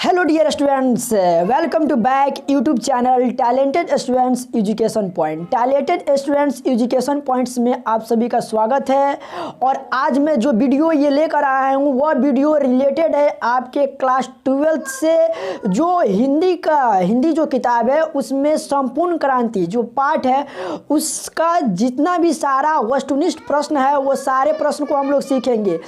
Hello dear students, welcome to back YouTube channel talented students education point. Talented students education points में आप सभी का स्वागत है। और आज मैं जो वीडियो ये लेकर आया हूँ वह वीडियो रिलेटेड है आपके क्लास 12th से। जो हिंदी जो किताब है उसमें संपूर्ण क्रांति जो पाठ है उसका जितना भी सारा वस्तुनिष्ठ प्रश्न है वो सारे प्रश्न को हम लोग सीखेंगे,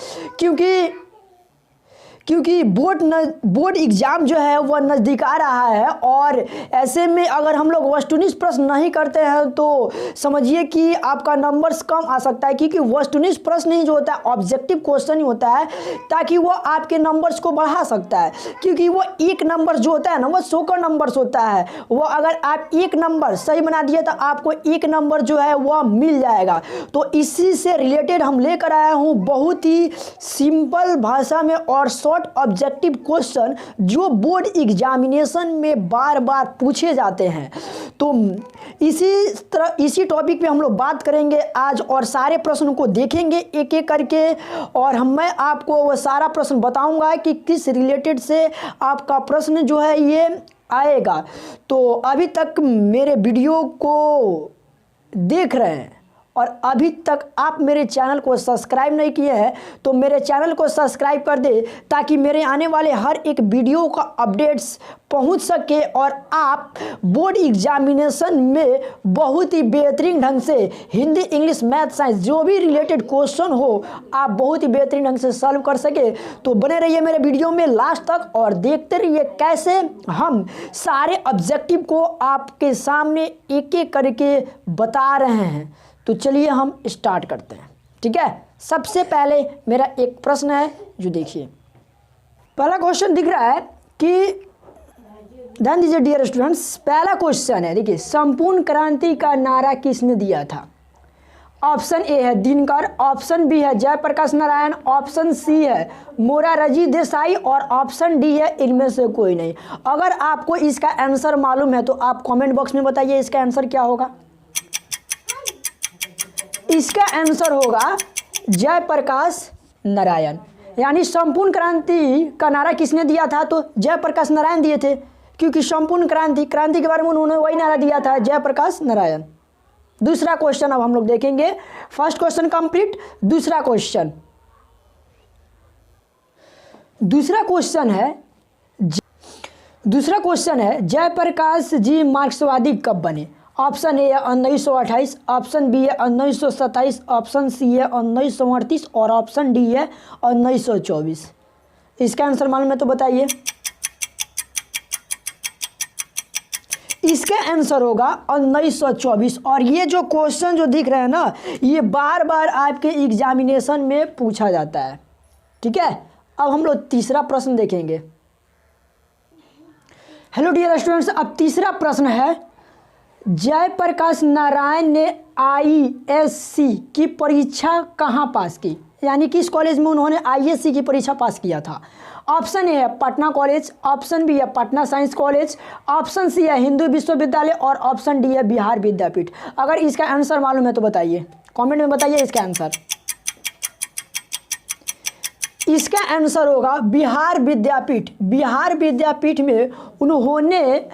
क्योंकि बोर्ड एग्ज़ाम जो है वह नज़दीक आ रहा है। और ऐसे में अगर हम लोग वस्तुनिष्ठ प्रश्न नहीं करते हैं तो समझिए कि आपका नंबर्स कम आ सकता है, क्योंकि वस्तुनिष्ठ प्रश्न ही जो होता है ऑब्जेक्टिव क्वेश्चन ही होता है, ताकि वो आपके नंबर्स को बढ़ा सकता है। क्योंकि वो एक नंबर जो होता है ना वो 100 का नंबर्स होता है, वो अगर आप एक नंबर सही बना दिए तो आपको एक नंबर जो है वह मिल जाएगा। तो इसी से रिलेटेड हम लेकर आया हूँ बहुत ही सिंपल भाषा में और ऑब्जेक्टिव क्वेश्चन जो बोर्ड एग्जामिनेशन में बार बार पूछे जाते हैं। तो इसी टॉपिक पे हम लोग बात करेंगे आज और सारे प्रश्नों को देखेंगे एक एक करके। और मैं आपको वो सारा प्रश्न बताऊंगा कि किस रिलेटेड से आपका प्रश्न जो है ये आएगा। तो अभी तक मेरे वीडियो को देख रहे हैं और अभी तक आप मेरे चैनल को सब्सक्राइब नहीं किए हैं तो मेरे चैनल को सब्सक्राइब कर दे, ताकि मेरे आने वाले हर एक वीडियो का अपडेट्स पहुंच सके और आप बोर्ड एग्जामिनेशन में बहुत ही बेहतरीन ढंग से हिंदी, इंग्लिश, मैथ, साइंस जो भी रिलेटेड क्वेश्चन हो आप बहुत ही बेहतरीन ढंग से सॉल्व कर सके। तो बने रहिए मेरे वीडियो में लास्ट तक और देखते रहिए कैसे हम सारे ऑब्जेक्टिव को आपके सामने एक एक करके बता रहे हैं। तो चलिए हम स्टार्ट करते हैं, ठीक है। सबसे पहले मेरा एक प्रश्न है जो देखिए, पहला क्वेश्चन दिख रहा है कि ध्यान दीजिए डियर स्टूडेंट्स। पहला क्वेश्चन है, देखिए, संपूर्ण क्रांति का नारा किसने दिया था? ऑप्शन ए है दिनकर, ऑप्शन बी है जयप्रकाश नारायण, ऑप्शन सी है मोरारजी देसाई और ऑप्शन डी है इनमें से कोई नहीं। अगर आपको इसका आंसर मालूम है तो आप कमेंट बॉक्स में बताइए इसका आंसर क्या होगा। इसका आंसर होगा जयप्रकाश नारायण। यानी संपूर्ण क्रांति का नारा किसने दिया था? तो जयप्रकाश नारायण दिए थे, क्योंकि संपूर्ण क्रांति के बारे में उन्होंने वही नारा दिया था, जयप्रकाश नारायण। दूसरा क्वेश्चन अब हम लोग देखेंगे। First question complete. दूसरा क्वेश्चन है जयप्रकाश जी मार्क्सवादी कब बने? ऑप्शन ए है 1928, ऑप्शन बी है 1927, ऑप्शन सी है 1938 और ऑप्शन डी है 1924। इसका आंसर मालूम है तो बताइए। इसका आंसर होगा 1924। और ये जो क्वेश्चन जो दिख रहे हैं ना ये बार बार आपके एग्जामिनेशन में पूछा जाता है, ठीक है। अब हम लोग तीसरा प्रश्न देखेंगे। हेलो डियर स्टूडेंट्स, अब तीसरा प्रश्न है, जयप्रकाश नारायण ने आईएससी की परीक्षा कहाँ पास की? यानी किस कॉलेज में उन्होंने आईएससी की परीक्षा पास किया था? ऑप्शन ए है पटना कॉलेज, ऑप्शन बी है Patna science college, option C है हिंदू विश्वविद्यालय और ऑप्शन डी है बिहार विद्यापीठ। अगर इसका आंसर मालूम है तो बताइए, कमेंट में बताइए इसका आंसर। इसका आंसर होगा बिहार विद्यापीठ। बिहार विद्यापीठ में उन्होंने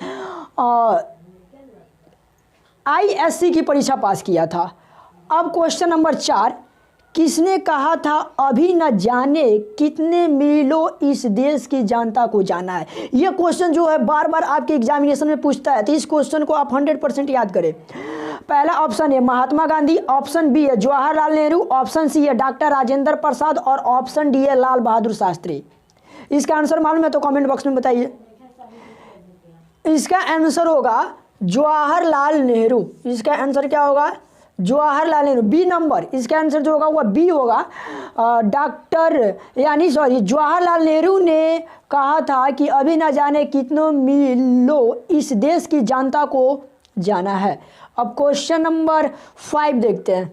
आईएससी की परीक्षा पास किया था। अब क्वेश्चन नंबर 4, किसने कहा था अभी न जाने कितने मीलों इस देश की जनता को जाना है? यह क्वेश्चन जो है बार बार आपके एग्जामिनेशन में पूछता है, तो इस क्वेश्चन को आप 100% याद करें। पहला ऑप्शन है महात्मा गांधी, ऑप्शन बी है जवाहरलाल नेहरू, ऑप्शन सी है डॉक्टर राजेंद्र प्रसाद और ऑप्शन डी है लाल बहादुर शास्त्री। इसका आंसर मालूम है तो कमेंट बॉक्स में बताइए। इसका आंसर होगा जवाहरलाल नेहरू। इसका आंसर क्या होगा? जवाहरलाल नेहरू। बी नंबर इसका आंसर जो होगा वह बी होगा। जवाहरलाल नेहरू ने कहा था कि अभी ना जाने कितनों मीलों इस देश की जनता को जाना है। अब क्वेश्चन नंबर 5 देखते हैं।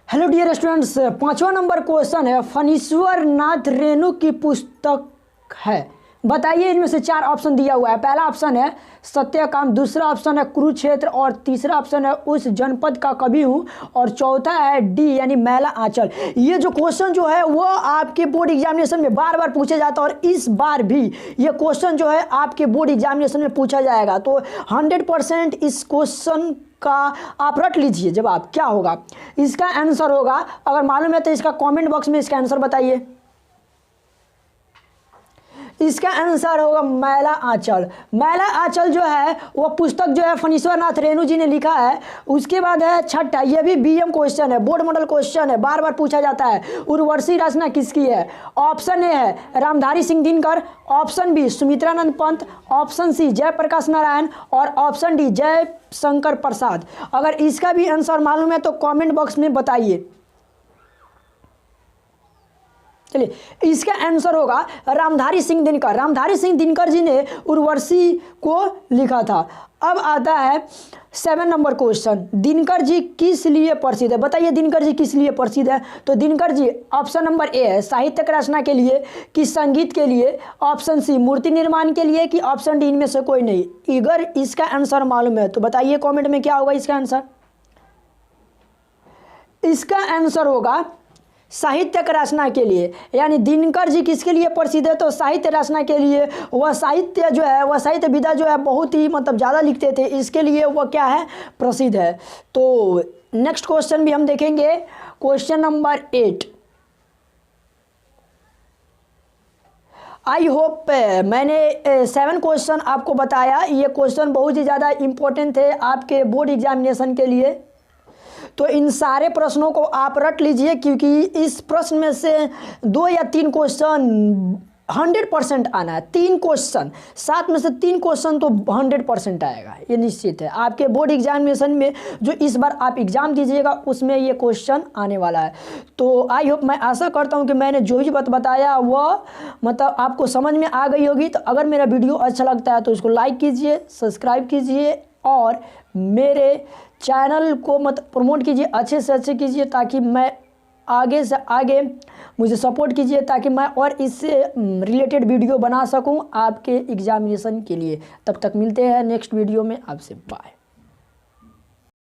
हेलो डियर स्टूडेंट्स, 5वां नंबर क्वेश्चन है, फणीश्वर नाथ रेणु की पुस्तक है बताइए इनमें से 4 ऑप्शन दिया हुआ है। पहला ऑप्शन है सत्यकाम, दूसरा ऑप्शन है कुरुक्षेत्र, और तीसरा ऑप्शन है उस जनपद का कवि हूँ, और चौथा है डी यानी मैला आंचल। ये जो क्वेश्चन जो है वो आपके बोर्ड एग्जामिनेशन में बार बार पूछा जाता है, और इस बार भी ये क्वेश्चन जो है आपके बोर्ड एग्जामिनेशन में पूछा जाएगा। तो 100% इस क्वेश्चन का आप रट लीजिए जवाब क्या होगा। इसका आंसर होगा, अगर मालूम है तो इसका कमेंट बॉक्स में इसका आंसर बताइए। इसका आंसर होगा मैला आंचल। मैला आंचल जो है वो पुस्तक जो है फणीश्वर नाथ रेणु जी ने लिखा है। उसके बाद है छठा, ये भी बीएम क्वेश्चन है, बोर्ड मॉडल क्वेश्चन है, बार बार पूछा जाता है। उर्वशी रचना किसकी है? ऑप्शन ए है Ramdhari Singh Dinkar, option B Sumitranand Pant, option C Jayaprakash Narayan, और ऑप्शन डी जय शंकर प्रसाद। अगर इसका भी आंसर मालूम है तो कमेंट बॉक्स में बताइए। चलिए, इसका आंसर होगा रामधारी सिंह दिनकर। रामधारी सिंह दिनकर जी ने उर्वशी को लिखा था। अब आता है 7 नंबर क्वेश्चन, दिनकर जी किस लिए प्रसिद्ध है? बताइए दिनकर जी किस लिए प्रसिद्ध है? तो Dinkar ji option number A है साहित्यिक रचना के लिए, कि संगीत के लिए, ऑप्शन सी मूर्ति निर्माण के लिए, कि ऑप्शन डी इनमें से कोई नहीं। अगर इसका आंसर मालूम है तो बताइए कमेंट में क्या होगा इसका आंसर। इसका आंसर होगा साहित्यिक रचना के लिए, यानी दिनकर जी किसके लिए प्रसिद्ध है? तो साहित्य रचना के लिए। वह साहित्य जो है, वह साहित्य विधा जो है बहुत ही मतलब ज़्यादा लिखते थे, इसके लिए वह क्या है? प्रसिद्ध है। तो नेक्स्ट क्वेश्चन भी हम देखेंगे, क्वेश्चन नंबर 8। आई होप मैंने 7 क्वेश्चन आपको बताया। ये क्वेश्चन बहुत ही ज़्यादा इम्पोर्टेंट थे आपके बोर्ड एग्जामिनेशन के लिए। तो इन सारे प्रश्नों को आप रट लीजिए, क्योंकि इस प्रश्न में से 2 या 3 क्वेश्चन 100% आना है। 3 क्वेश्चन, 7 में से 3 क्वेश्चन तो 100% आएगा, ये निश्चित है। आपके बोर्ड एग्जामिनेशन में जो इस बार आप एग्ज़ाम दीजिएगा उसमें ये क्वेश्चन आने वाला है। तो आई होप, मैं आशा करता हूँ कि मैंने जो भी बात बताया वह मतलब आपको समझ में आ गई होगी। तो अगर मेरा वीडियो अच्छा लगता है तो उसको लाइक कीजिए, सब्सक्राइब कीजिए, और मेरे चैनल को प्रमोट कीजिए, अच्छे से अच्छे कीजिए, ताकि मैं आगे से आगे मुझे सपोर्ट कीजिए, ताकि मैं और इससे रिलेटेड वीडियो बना सकूं आपके एग्जामिनेशन के लिए। तब तक मिलते हैं नेक्स्ट वीडियो में आपसे। बाय।